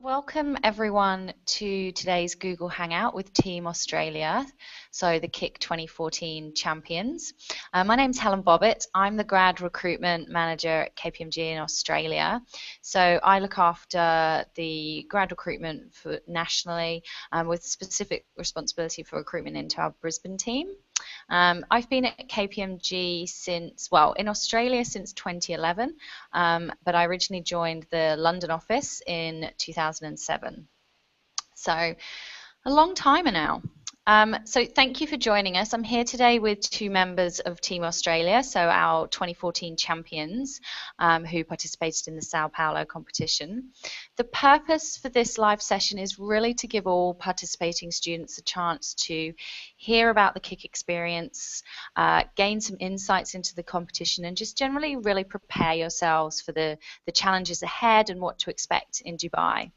Welcome everyone to today's Google Hangout with Team Australia, so the KICC 2014 champions. My name's Helen Bobbitt. I'm the grad recruitment manager at KPMG in Australia. So I look after the grad recruitment for nationally with specific responsibility for recruitment into our Brisbane team. I've been at KPMG in Australia since 2011, but I originally joined the London office in 2007. So a long timer now. So thank you for joining us. I'm here today with two members of Team Australia, so our 2014 champions who participated in the Sao Paulo competition. The purpose for this live session is really to give all participating students a chance to hear about the KICC experience, gain some insights into the competition, and just generally really prepare yourselves for the challenges ahead and what to expect in Dubai.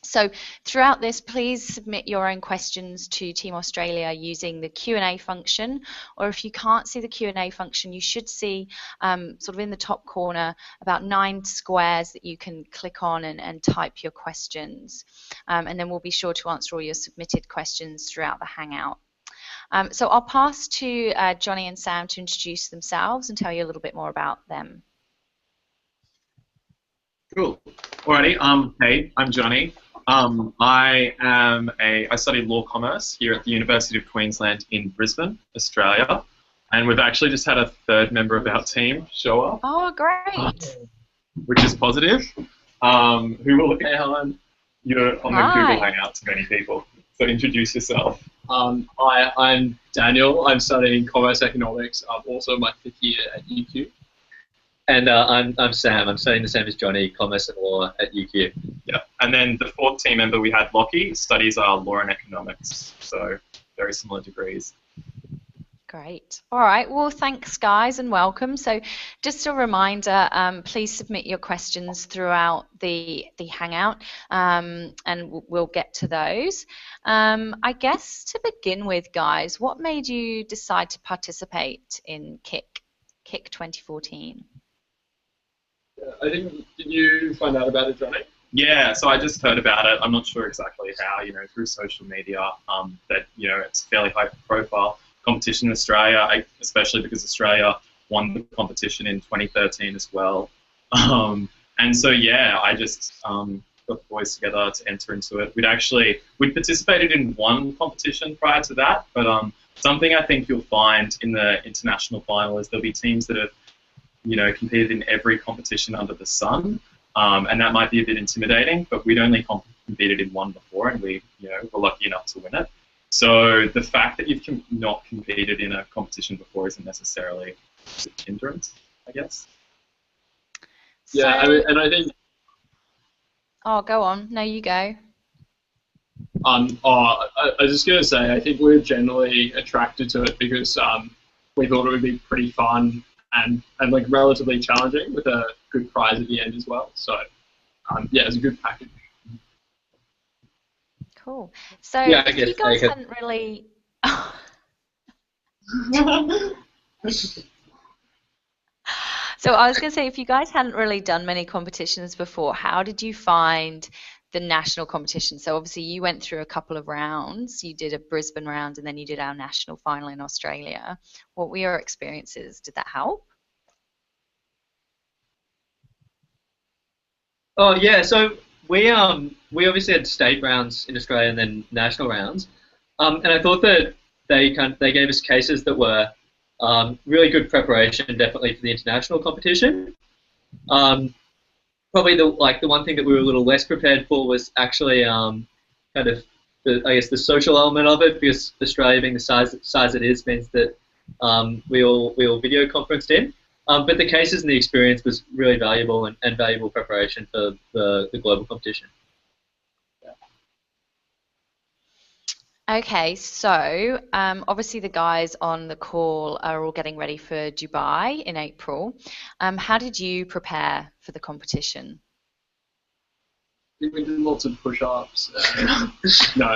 So throughout this, please submit your own questions to Team Australia using the Q&A function, or if you can't see the Q&A function, you should see sort of in the top corner about 9 squares that you can click on and type your questions. And then we'll be sure to answer all your submitted questions throughout the Hangout. So I'll pass to Johnny and Sam to introduce themselves and tell you a little bit more about them. Cool. Alrighty. Hey, I'm Johnny. I studied law commerce here at the University of Queensland in Brisbane, Australia, and we've actually just had a third member of our team show up. Oh, great! Which is positive. Who will look at Helen? You're on the Google Hangout to many people, so introduce yourself. Hi, I'm Daniel. I'm studying commerce economics. I'm also my 5th year at UQ. And I'm Sam. I'm studying the same as Johnny, Commerce and Law at UQ. Yeah, and then the 4th team member we had, Lockie, studies Law and Economics, so very similar degrees. Great. All right. Well, thanks, guys, and welcome. So just a reminder, please submit your questions throughout the Hangout, and we'll get to those. I guess to begin with, guys, what made you decide to participate in KICC 2014? I think, did you find out about it, Johnny? Yeah, so I just heard about it. I'm not sure exactly how, through social media, that, it's a fairly high profile competition in Australia, especially because Australia won the competition in 2013 as well. And so, yeah, I just got the boys together to enter into it. We'd participated in one competition prior to that, but something I think you'll find in the international final is there'll be teams that have competed in every competition under the sun, and that might be a bit intimidating, but we'd only competed in one before, and we were lucky enough to win it. So the fact that you've not competed in a competition before isn't necessarily a hindrance, I guess. Yeah, and I think... Oh, go on. No, you go. I was just going to say, I think we're generally attracted to it because we thought it would be pretty fun and like relatively challenging with a good prize at the end as well. So yeah, it's a good package. Cool. So yeah, if you guys hadn't really So I was going to say, if you guys hadn't really done many competitions before, how did you find the national competition? So obviously you went through a couple of rounds. You did a Brisbane round and then you did our national final in Australia. What were your experiences? Did that help? Oh yeah, so we obviously had state rounds in Australia and then national rounds, and I thought that they gave us cases that were really good preparation, definitely for the international competition. Probably the one thing that we were a little less prepared for was actually kind of the social element of it, because Australia being the size it is means that we all video conferenced in. But the cases and the experience was really valuable and valuable preparation for the global competition. Okay, so obviously the guys on the call are all getting ready for Dubai in April. How did you prepare for the competition? We did lots of push-ups. No,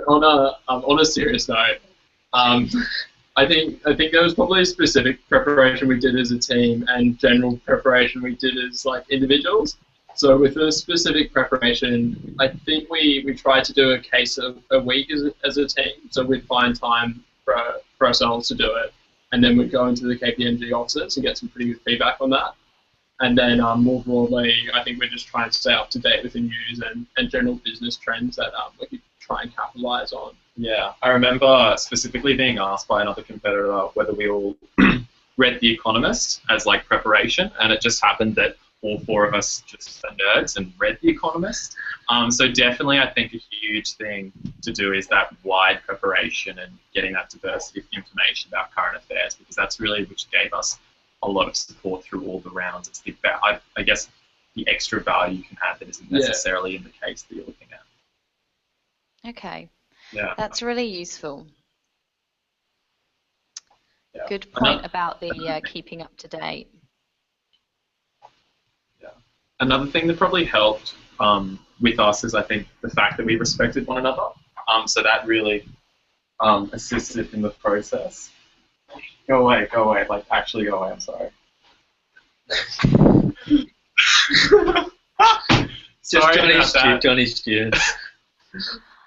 on a serious note, I think there was probably a specific preparation we did as a team and general preparation we did as individuals. So with the specific preparation, I think we tried to do a case a week as a team. So we'd find time for ourselves to do it, and then we'd go into the KPMG offices and get some pretty good feedback on that. And then more broadly, I think we're just trying to stay up to date with the news and general business trends that we could try and capitalize on. Yeah, I remember specifically being asked by another competitor whether we all read The Economist as like preparation, and it just happened that all four of us just are nerds and read The Economist. So definitely I think a huge thing to do is that wide preparation and getting that diversity of information about current affairs, because that's really which gave us a lot of support through all the rounds. It's the, I guess, the extra value you can add that isn't necessarily in the case that you're looking at. Okay. Yeah. That's really useful. Yeah. Good point about the keeping up to date. Yeah. Another thing that probably helped with us is I think the fact that we respected one another. So that really assisted in the process. Go away, like actually go away, I'm sorry. Johnny's students.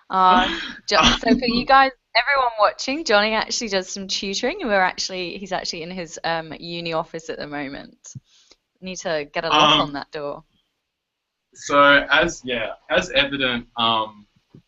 So for you guys, everyone watching, Johnny actually does some tutoring, and he's actually in his uni office at the moment. Need to get a lock on that door. So as evident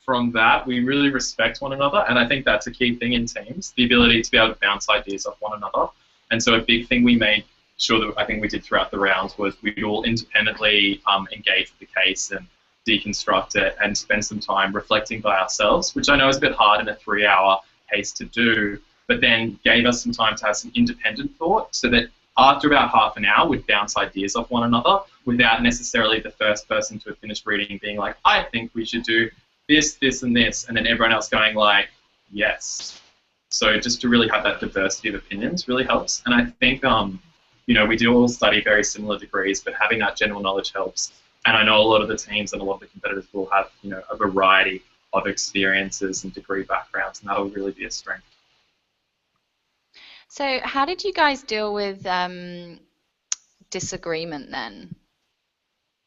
from that, we really respect one another, and I think that's a key thing in teams, the ability to be able to bounce ideas off one another. And so a big thing we made sure that I think we did throughout the rounds was we'd all independently engage with the case and deconstruct it and spend some time reflecting by ourselves, which I know is a bit hard in a 3-hour case to do, but then gave us some time to have some independent thought so that after about half an hour we'd bounce ideas off one another without necessarily the first person to have finished reading being like, I think we should do this, this, and this, and then everyone else going like, yes. So just to really have that diversity of opinions really helps. And I think, we do all study very similar degrees, but having that general knowledge helps. And I know a lot of the teams and a lot of the competitors will have, a variety of experiences and degree backgrounds, and that'll really be a strength. So how did you guys deal with disagreement then?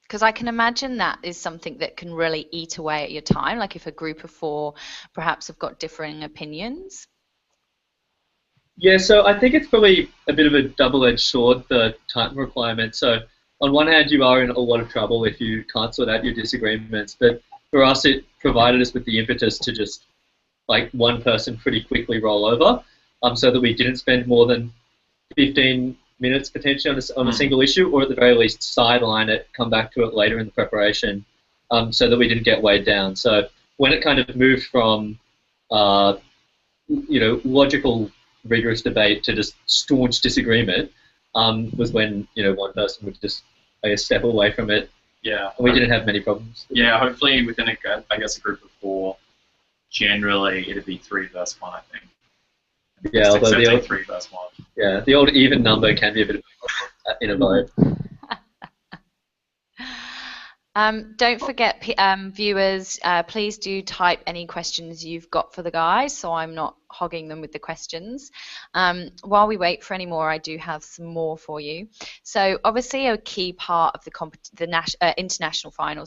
Because I can imagine that is something that can really eat away at your time, like if a group of 4 perhaps have got differing opinions. Yeah, so I think it's probably a bit of a double-edged sword, the time requirement. So on one hand, you are in a lot of trouble if you can't sort out your disagreements, but for us, it provided us with the impetus to just, like, one person pretty quickly roll over, so that we didn't spend more than 15 minutes potentially on a single issue, or at the very least sideline it, come back to it later in the preparation, so that we didn't get weighed down. So when it kind of moved from, logical, rigorous debate to just staunch disagreement, was when one person would just, I guess, step away from it. Yeah. And we didn't have many problems. Yeah, hopefully within a group of 4, generally it'd be 3 versus 1, I think. Yeah, although the old 3 versus 1. Yeah, the old even number can be a bit of in a vote. Don't forget, viewers, please do type any questions you've got for the guys, so I'm not hogging them with the questions. While we wait for any more, I do have some more for you. So obviously a key part of the international final,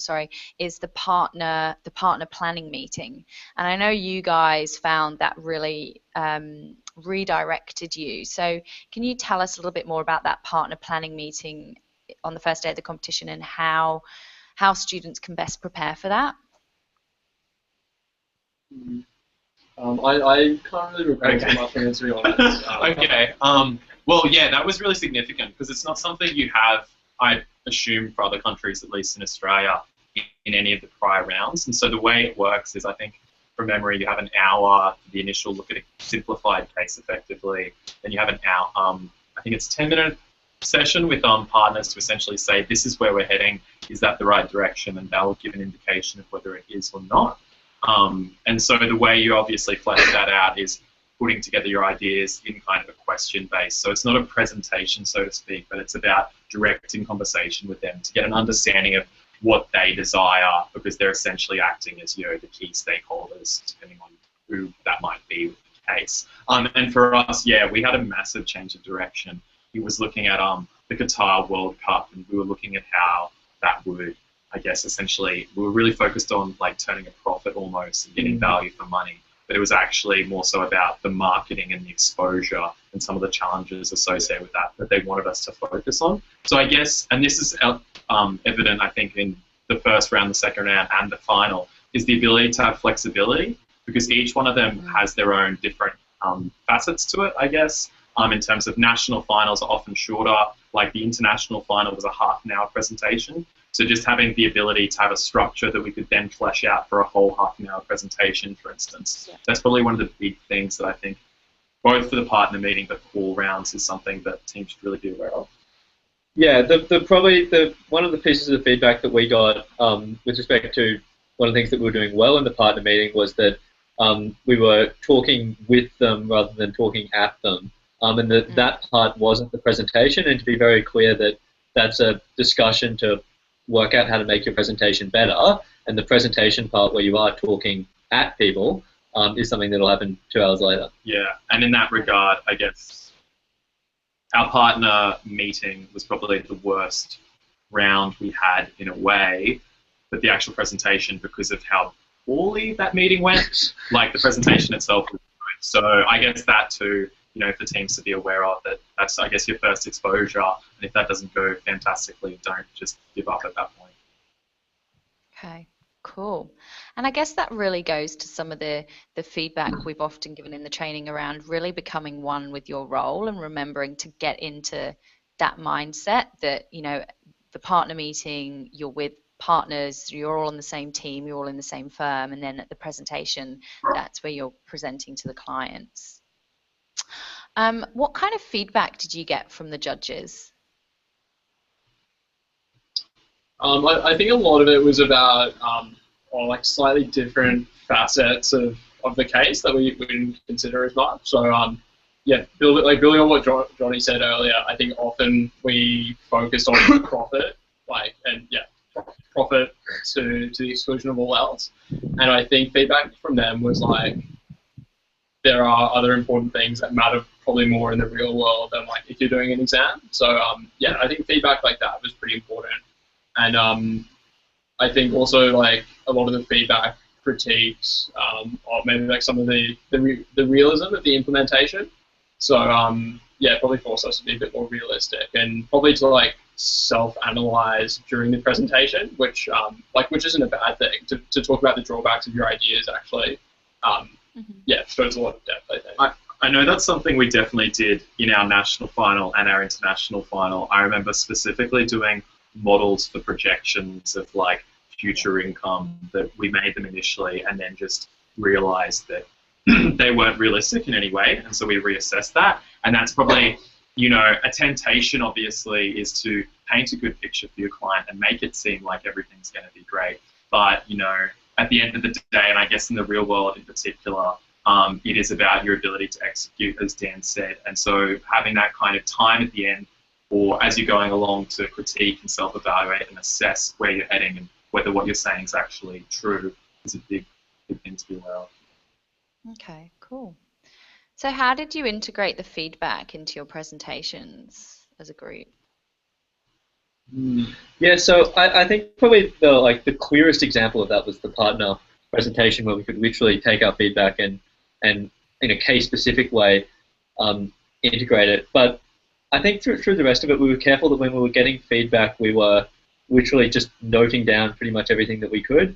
is the partner planning meeting. And I know you guys found that really redirected you. So can you tell us a little bit more about that partner planning meeting on the first day of the competition and how students can best prepare for that? I can't really recall so much answering on it. Okay. Well, yeah, that was really significant because it's not something you have, I assume, for other countries, at least in Australia, in any of the prior rounds. And so the way it works is, I think, from memory, you have an hour for the initial look at a simplified case effectively. Then you have an hour, I think it's 10-minute session with partners to essentially say, this is where we're heading, is that the right direction? And that will give an indication of whether it is or not. And so the way you obviously flesh that out is putting together your ideas in kind of a question base. So it's not a presentation, so to speak, but it's about directing conversation with them to get an understanding of what they desire, because they're essentially acting as, the key stakeholders, depending on who that might be with the case. And for us, yeah, we had a massive change of direction. He was looking at the Qatar World Cup, and we were looking at how that would, I guess, essentially, we were really focused on like turning a profit almost and getting value for money. But it was actually more so about the marketing and the exposure and some of the challenges associated with that they wanted us to focus on. So I guess, and this is evident, I think, in the first round, the second round, and the final, is the ability to have flexibility, because each one of them has their own different facets to it, I guess. In terms of national finals are often shorter, like the international final was a half-an-hour presentation. So just having the ability to have a structure that we could then flesh out for a whole half-an-hour presentation, for instance. Yeah. That's probably one of the big things that I think, both for the partner meeting but call rounds, is something that teams should really be aware of. Yeah, one of the pieces of feedback that we got with respect to one of the things that we were doing well in the partner meeting was that we were talking with them rather than talking at them. And that part wasn't the presentation, and to be very clear that that's a discussion to work out how to make your presentation better, and the presentation part where you are talking at people is something that will happen 2 hours later. Yeah, and in that regard, I guess our partner meeting was probably the worst round we had in a way, but the actual presentation, because of how poorly that meeting went, like the presentation itself was good. So I guess that too, for teams to be aware of, that's, I guess, your first exposure, and if that doesn't go fantastically, don't just give up at that point. Okay, cool. And I guess that really goes to some of the feedback we've often given in the training around really becoming one with your role and remembering to get into that mindset that, the partner meeting, you're with partners, you're all on the same team, you're all in the same firm, and then at the presentation, that's where you're presenting to the clients. What kind of feedback did you get from the judges? I think a lot of it was about like slightly different facets of the case that we didn't consider as much. So yeah, building on what Johnny said earlier, I think often we focused on profit, profit to the exclusion of all else. And I think feedback from them was like, there are other important things that matter probably more in the real world than like if you're doing an exam. So yeah, I think feedback like that was pretty important. And I think also like a lot of the feedback critiques, or maybe like some of the realism of the implementation. So yeah, probably forced us to be a bit more realistic and probably to like self-analyze during the presentation, which isn't a bad thing, to talk about the drawbacks of your ideas actually. Yeah, shows a lot of depth, I think. I know that's something we definitely did in our national final and our international final. I remember specifically doing models for projections of like future income that we made them initially and then just realized that they weren't realistic in any way, and so we reassessed that. And that's probably, a temptation obviously is to paint a good picture for your client and make it seem like everything's going to be great. But, at the end of the day, and I guess in the real world in particular, it is about your ability to execute, as Dan said. And so having that kind of time at the end, or as you're going along, to critique and self-evaluate and assess where you're heading and whether what you're saying is actually true, is a big thing to be aware of. Okay, cool. So how did you integrate the feedback into your presentations as a group? Yeah, so I think probably the clearest example of that was the partner presentation, where we could literally take our feedback and in a case-specific way integrate it. But I think through the rest of it, we were careful that when we were getting feedback, we were literally just noting down pretty much everything that we could,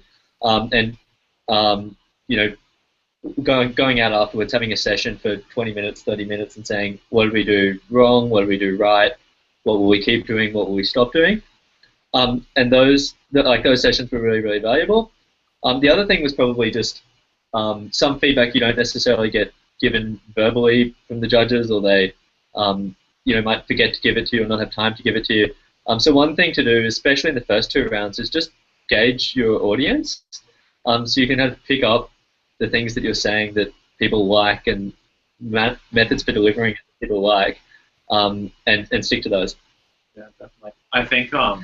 going out afterwards, having a session for 20 minutes, 30 minutes, and saying, what did we do wrong? What did we do right? What will we keep doing? What will we stop doing? And those sessions were really, really valuable. The other thing was probably just some feedback you don't necessarily get given verbally from the judges, or they might forget to give it to you or not have time to give it to you. So one thing to do, especially in the first 2 rounds, is just gauge your audience, so you can kind of pick up the things that you're saying that people like and methods for delivering it that people like, and stick to those. Yeah, definitely. I think no,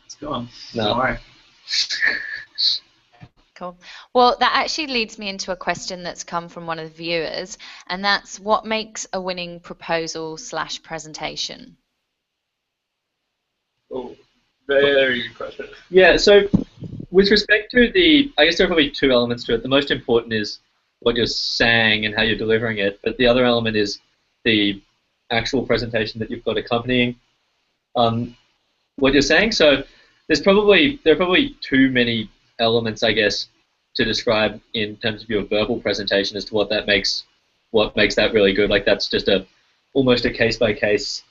it's gone. No. Sorry. Cool. Well, that actually leads me into a question that's come from one of the viewers, and that's, what makes a winning proposal/presentation? Very good question. Yeah, so with respect to I guess there are probably two elements to it. The most important is what you're saying and how you're delivering it, but the other element is the actual presentation that you've got accompanying what you're saying. So there are probably too many elements, I guess, to describe in terms of your verbal presentation as to what makes that really good. Like that's just almost a case by case.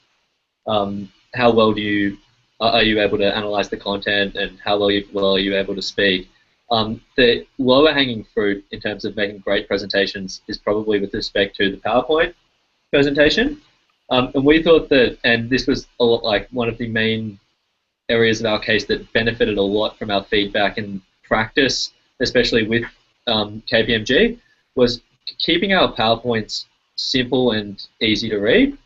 How well are you able to analyze the content, and how well are you able to speak? The lower hanging fruit in terms of making great presentations is probably with respect to the PowerPoint presentation. And we thought that, and this was a lot like one of the main areas of our case that benefited a lot from our feedback and practice, especially with KPMG, was keeping our PowerPoints simple and easy to read.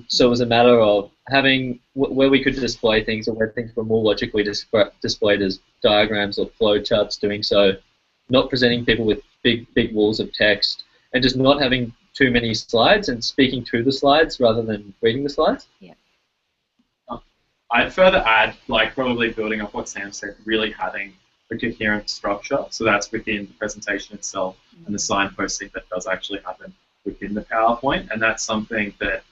So it was a matter of having where we could display things, or where things were more logically displayed as diagrams or flow charts, doing so, not presenting people with big walls of text, and just not having too many slides and speaking to the slides rather than reading the slides. Yeah. I'd further add, like probably building off what Sam said, really having a coherent structure. So that's within the presentation itself and the signposting that does actually happen within the PowerPoint, and that's something that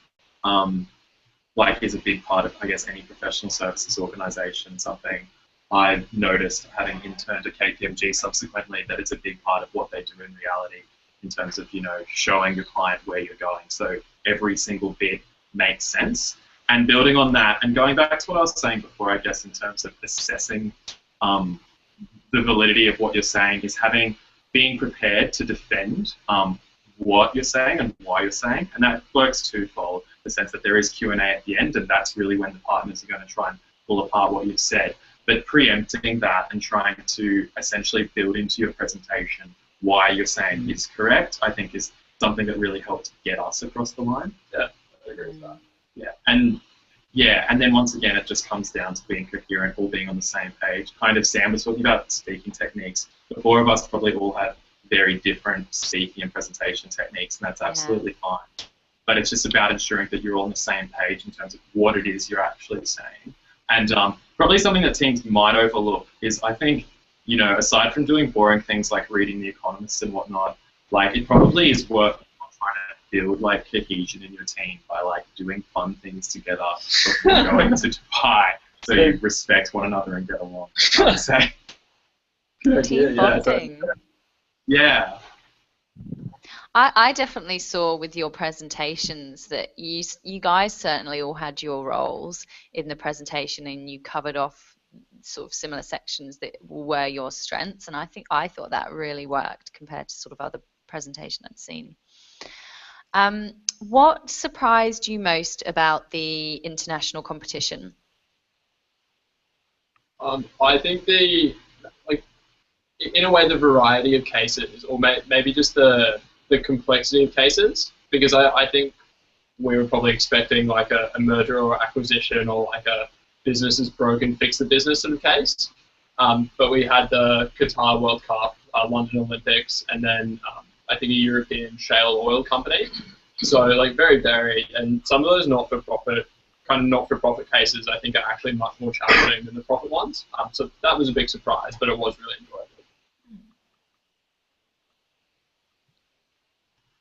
like is a big part of, I guess, any professional services organization. Something I've noticed having interned at KPMG subsequently, that it's a big part of what they do in reality in terms of, showing your client where you're going. So every single bit makes sense. And building on that, and going back to what I was saying before, I guess, in terms of assessing the validity of what you're saying, is being prepared to defend what you're saying and why you're saying. And that works twofold, the sense that there is Q&A at the end, and that's really when the partners are going to try and pull apart what you've said. But preempting that and trying to essentially build into your presentation why you're saying is correct, I think is something that really helped get us across the line. Yeah, I agree with that. Yeah, and then once again, it just comes down to being coherent, all being on the same page. Kind of Sam was talking about speaking techniques. The four of us probably all have very different speaking and presentation techniques, and that's absolutely fine. But it's just about ensuring that you're all on the same page in terms of what it is you're actually saying. And probably something that teams might overlook is, I think, aside from doing boring things like reading The Economist and whatnot, like it probably is worth trying to build like cohesion in your team by like doing fun things together before going to Dubai, so you respect one another and get along. I'd say. Team bonding. Yeah. I definitely saw with your presentations that you guys certainly all had your roles in the presentation, and you covered off sort of similar sections that were your strengths, and I thought that really worked compared to sort of other presentation I'd seen. What surprised you most about the international competition? I think in a way, the variety of cases, or maybe just the complexity of cases, because I think we were probably expecting like a merger or acquisition, or like a business is broken, fix the business sort of case. But we had the Qatar World Cup, London Olympics, and then I think a European shale oil company. So like very varied, and some of those not-for-profit cases I think are actually much more challenging than the profit ones. So that was a big surprise, but it was really enjoyable.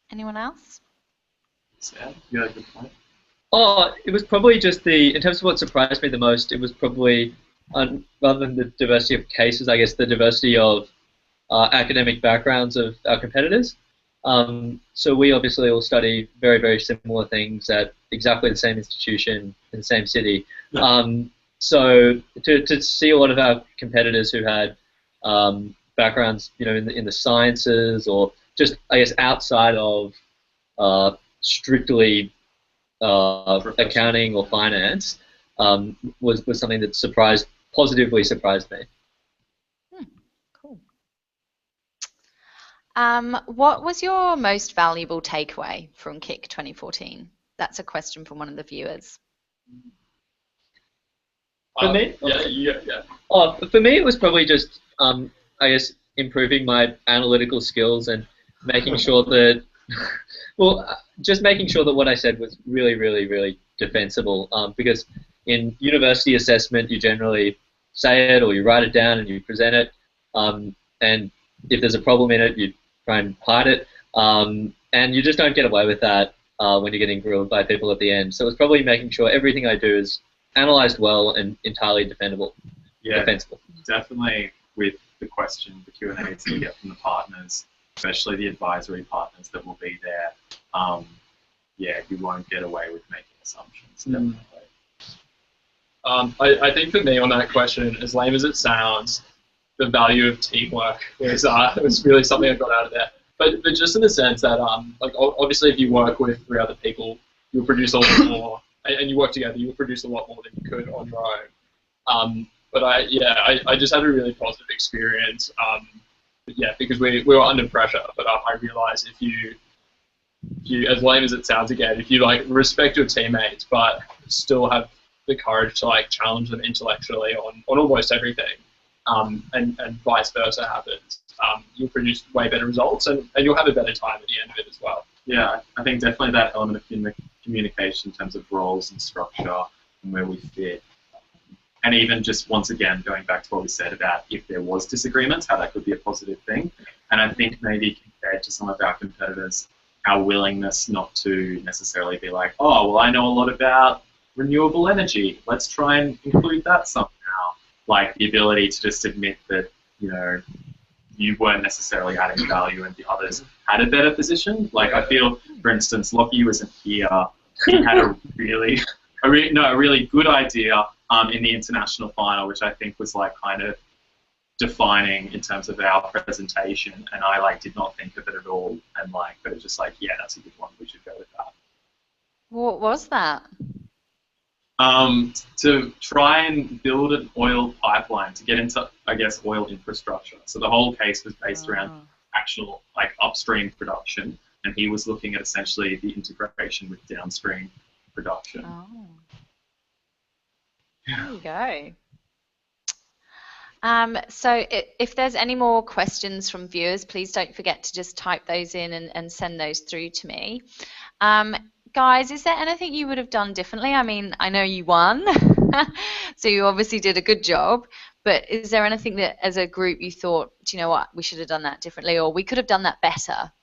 Anyone else? Sam, you had a good point. Oh, it was probably just in terms of what surprised me the most, it was probably, rather than the diversity of cases, I guess the diversity of academic backgrounds of our competitors. So we obviously all study very, very similar things at exactly the same institution in the same city. So to see a lot of our competitors who had backgrounds, in the sciences, or just, I guess, outside of strictly accounting or finance, was something that positively surprised me. Cool. What was your most valuable takeaway from KICC 2014? That's a question from one of the viewers. For me? Yeah. Oh, for me, it was probably just, I guess, improving my analytical skills and making sure that, just making sure that what I said was really, really, really defensible. Because in university assessment, you generally say it or you write it down and you present it. And if there's a problem in it, you try and hide it. And you just don't get away with that when you're getting grilled by people at the end. So it's probably making sure everything I do is analyzed well and entirely defensible. Yeah, defensible. Definitely with the question, the Q&As that you get from the partners, especially the advisory partners that will be there. Yeah, you won't get away with making assumptions. Definitely. I think for me on that question, as lame as it sounds, the value of teamwork was really something I got out of there. But just in the sense that, like obviously if you work with 3 other people, you'll produce a lot more, and you work together, you'll produce a lot more than you could on your own. But I just had a really positive experience. Yeah, because we were under pressure, but I realized if you, as lame as it sounds again, if you like respect your teammates, but still have the courage to like challenge them intellectually on almost everything, and vice versa happens, you'll produce way better results, and you'll have a better time at the end of it as well. Yeah, I think definitely that element of communication in terms of roles and structure and where we fit. And even just, once again, going back to what we said about if there was disagreements, how that could be a positive thing. And I think maybe compared to some of our competitors, our willingness not to necessarily be like, oh, well, I know a lot about renewable energy. Let's try and include that somehow. Like the ability to just admit that, you know, you weren't necessarily adding value and the others had a better position. Like I feel, for instance, Lockie wasn't here. He had a really good idea in the international final, which I think was like kind of defining in terms of our presentation, and I like did not think of it at all, and like, but it's just like, yeah, that's a good one. We should go with that. What was that? To try and build an oil pipeline to get into, I guess, oil infrastructure. So the whole case was based around actual like upstream production, and he was looking at essentially the integration with downstream production. Oh. There you go. So if there's any more questions from viewers, please don't forget to just type those in and send those through to me. Guys, is there anything you would have done differently? I mean, I know you won, so you obviously did a good job, but is there anything that as a group you thought, do you know what, we should have done that differently, or we could have done that better?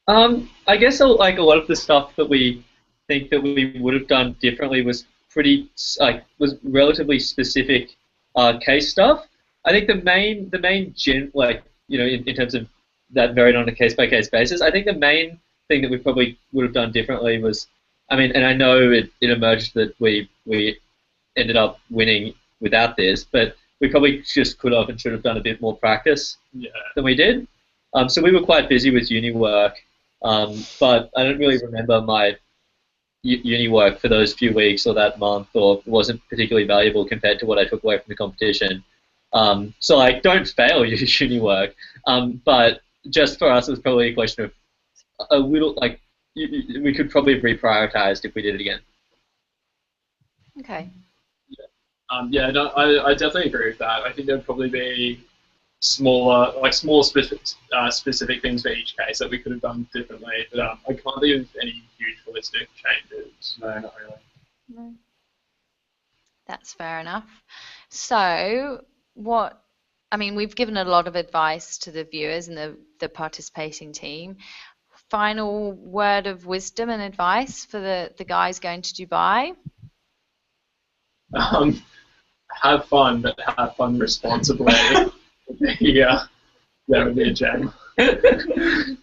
I guess like a lot of the stuff that we think that we would have done differently was was relatively specific case stuff. I think the main in terms of that varied on a case by case basis. I think the main thing that we probably would have done differently was, I mean, and I know it emerged that we ended up winning without this, but we probably just could have and should have done a bit more practice than we did. So we were quite busy with uni work, but I don't really remember my uni work for those few weeks or that month, or it wasn't particularly valuable compared to what I took away from the competition. So like, don't fail your uni work, but just for us, it was probably a question of a little, like, we could probably have reprioritized if we did it again. Okay. Yeah, no, I definitely agree with that. I think there'd probably be small specific things for each case that we could have done differently, but I can't think of any huge holistic changes. No, not really. No. That's fair enough. So I mean, we've given a lot of advice to the viewers and the participating team. Final word of wisdom and advice for the guys going to Dubai? Have fun, but have fun responsibly. Yeah, that would be a gem.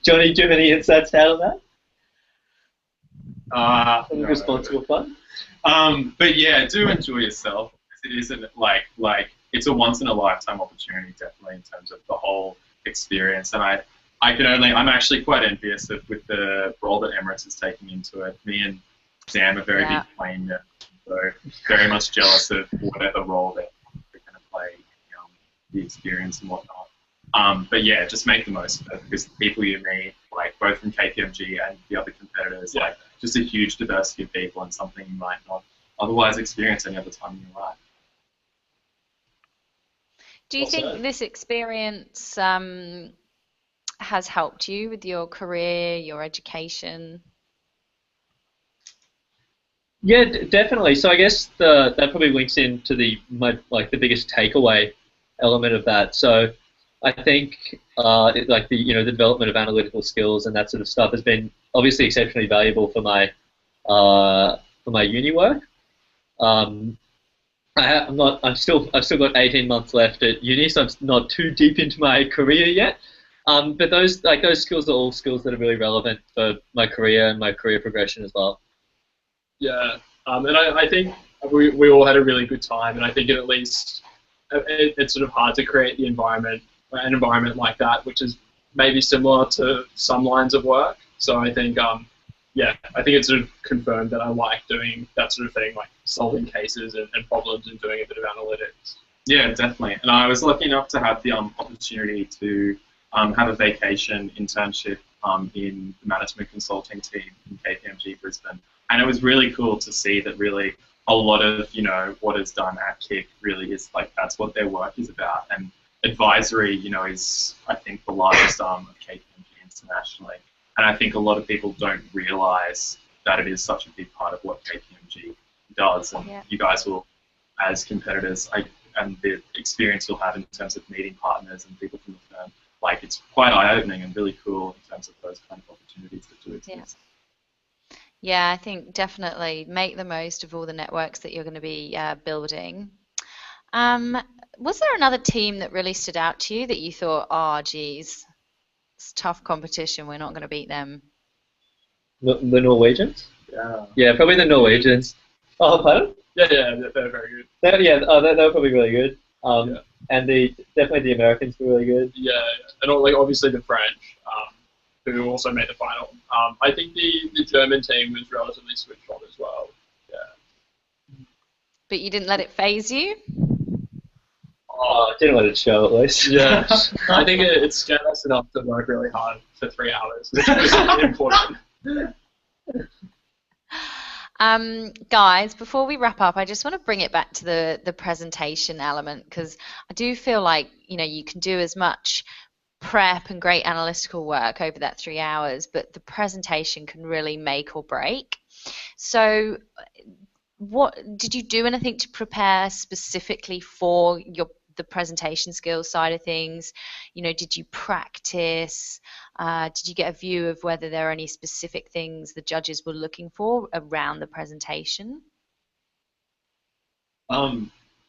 Johnny, do you have any insights out of that? No, responsible fun? But yeah, do enjoy yourself. It isn't like it's a once in a lifetime opportunity, definitely, in terms of the whole experience. And I'm actually quite envious with the role that Emirates is taking into it. Me and Sam are very big plane nerds, so very much jealous of whatever role they're going to play, the experience and whatnot. But yeah, just make the most of it, because the people you meet, like both from KPMG and the other competitors, like just a huge diversity of people, and something you might not otherwise experience any other time in your life. Do you think this experience has helped you with your career, your education? Yeah, definitely. So I guess that probably links into the biggest takeaway element of that. So I think like the development of analytical skills and that sort of stuff has been obviously exceptionally valuable for my uni work. Um, I've still got 18 months left at uni, so I'm not too deep into my career yet. But those skills are all skills that are really relevant for my career and my career progression as well. Yeah, and I think we all had a really good time, and I think at least it's sort of hard to create an environment like that, which is maybe similar to some lines of work. So I think, yeah, I think it's sort of confirmed that I like doing that sort of thing, like solving cases and problems and doing a bit of analytics. Yeah, definitely. And I was lucky enough to have the opportunity to have a vacation internship in the management consulting team in KPMG Brisbane. And it was really cool to see that really a lot of, what is done at KICC really is like, that's what their work is about. And advisory, is, I think, the largest arm of KPMG internationally. And I think a lot of people don't realize that it is such a big part of what KPMG does. And you guys will, as competitors, and the experience you'll have in terms of meeting partners and people from the firm, like it's quite eye-opening and really cool in terms of those kind of opportunities that do exist. Yeah, I think definitely make the most of all the networks that you're going to be building. Was there another team that really stood out to you that you thought, oh, geez, it's tough competition, we're not going to beat them? The Norwegians? Yeah. Yeah, probably the Norwegians. Oh, pardon? Yeah, they're very good. They were probably really good. And definitely the Americans were really good. Yeah, and obviously the French, who also made the final. I think the German team was relatively switched on as well. Yeah. But you didn't let it phase you? Oh, I didn't let it show at least. Yeah, I think it scared us enough to work really hard for 3 hours, which was important. Guys, before we wrap up, I just want to bring it back to the presentation element, because I do feel like you can do as much prep and great analytical work over that 3 hours, but the presentation can really make or break. So what did you do anything to prepare specifically for the presentation skills side of things? Did you practice? Did you get a view of whether there are any specific things the judges were looking for around the presentation?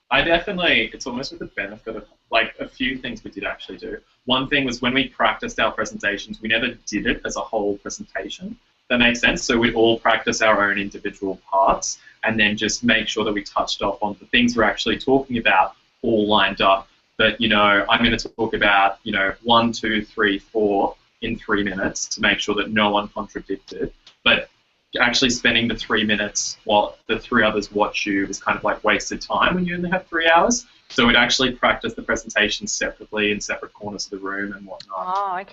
I definitely, it's almost with the benefit of, like, a few things we did actually do. One thing was when we practiced our presentations, we never did it as a whole presentation. That makes sense? So we'd all practice our own individual parts and then just make sure that we touched off on the things we're actually talking about all lined up. But, I'm going to talk about, 1, 2, 3, 4 in 3 minutes to make sure that no one contradicted. But actually spending the 3 minutes while the 3 others watch you is kind of like wasted time when you only have 3 hours. So we'd actually practice the presentation separately in separate corners of the room and whatnot. Oh, okay.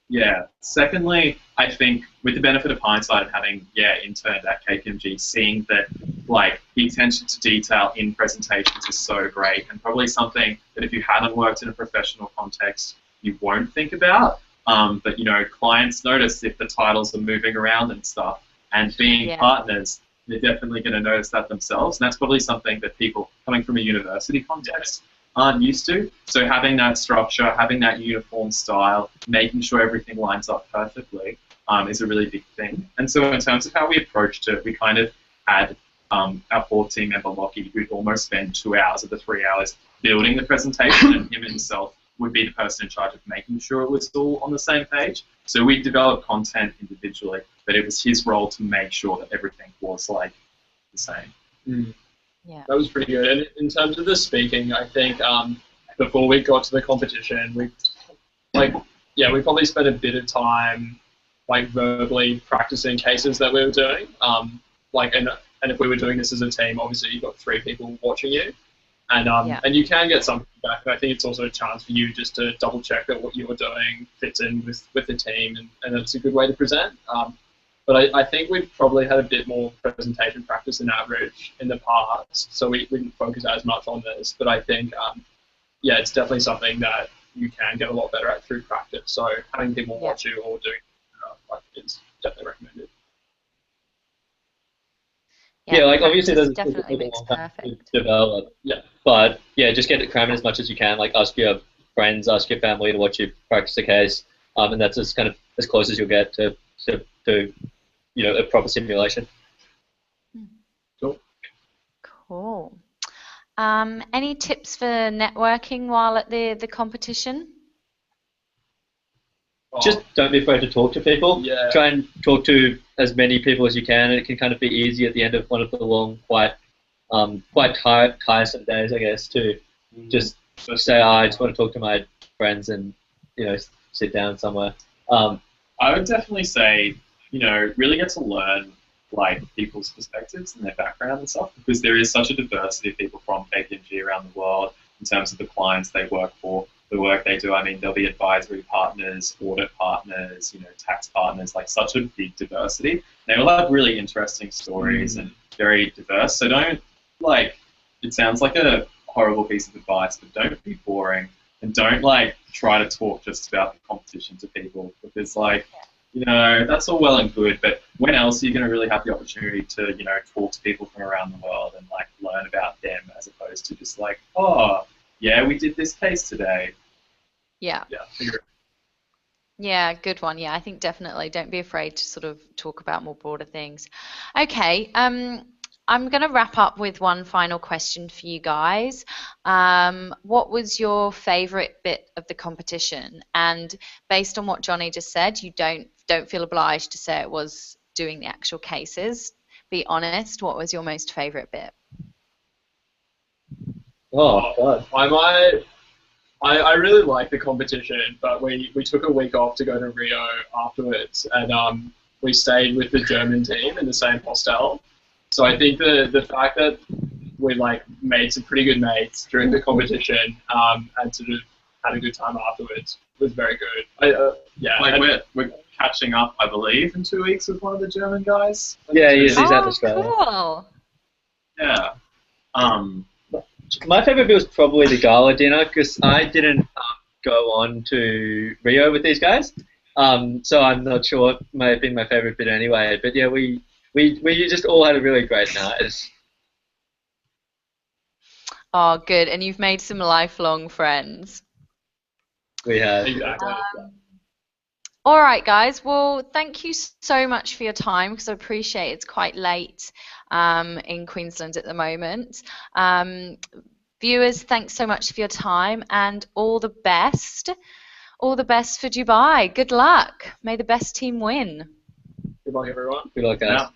Yeah. Secondly, I think with the benefit of hindsight of having, interned at KPMG, seeing that, like, the attention to detail in presentations is so great, and probably something that if you haven't worked in a professional context, you won't think about. But, clients notice if the titles are moving around and stuff, and being partners, they're definitely going to notice that themselves. And that's probably something that people coming from a university context aren't used to. So having that structure, having that uniform style, making sure everything lines up perfectly is a really big thing. And so in terms of how we approached it, we kind of had our 14 member Lockie, who'd almost spend 2 hours of the 3 hours building the presentation, and him himself would be the person in charge of making sure it was all on the same page. So we developed content individually, but it was his role to make sure that everything was like the same. Yeah. That was pretty good. And in terms of the speaking, I think before we got to the competition, we probably spent a bit of time like verbally practicing cases that we were doing. And if we were doing this as a team, obviously you've got 3 people watching you. And you can get some feedback. And I think it's also a chance for you just to double check that what you're doing fits in with the team, and it's a good way to present. But I think we've probably had a bit more presentation practice than average in the past, so we didn't focus as much on this. But I think, it's definitely something that you can get a lot better at through practice. So having people watch you or doing is definitely recommended. Yeah, like obviously practice there's definitely a makes long time to perfect. develop. Yeah. But yeah, just get it cramming as much as you can. Like ask your friends, ask your family to watch you practice the case, and that's as kind of as close as you'll get to a proper simulation. Cool. Cool. Any tips for networking while at the competition? Just don't be afraid to talk to people. Yeah. Try and talk to as many people as you can, and it can kind of be easy at the end of one of the long, quite tiresome days, I guess, to just say, I just want to talk to my friends and sit down somewhere. I would definitely say, really get to learn like people's perspectives and their background and stuff, because there is such a diversity of people from KPMG around the world in terms of the clients they work for, the work they do. I mean, there'll be advisory partners, audit partners, tax partners, like such a big diversity. They all have really interesting stories and very diverse. So don't, it sounds like a horrible piece of advice, but don't be boring and don't try to talk just about the competition to people, because that's all well and good, but when else are you going to really have the opportunity to, talk to people from around the world and learn about them, as opposed to just oh, yeah, we did this case today. Yeah. Yeah. Yeah, good one. Yeah, I think definitely don't be afraid to sort of talk about more broader things. Okay, I'm going to wrap up with one final question for you guys. What was your favorite bit of the competition? And based on what Johnny just said, you don't feel obliged to say it was doing the actual cases. Be honest, what was your most favorite bit? Oh, God. I really liked the competition, but we took a week off to go to Rio afterwards, and we stayed with the German team in the same hostel. So I think the fact that we made some pretty good mates during the competition, and sort of had a good time afterwards was very good. We're catching up, I believe, in 2 weeks with one of the German guys. Yeah, he's out Oh, of Australia. cool. Yeah. My favorite bit was probably the gala dinner, because I didn't go on to Rio with these guys, so I'm not sure it may have been my favorite bit anyway. But yeah, we just all had a really great night. Oh, good. And you've made some lifelong friends. We had. Exactly. All right, guys. Well, thank you so much for your time, because I appreciate it's quite late in Queensland at the moment. Viewers, thanks so much for your time, and all the best. All the best for Dubai. Good luck. May the best team win. Good luck, everyone. Good luck, guys. Yeah.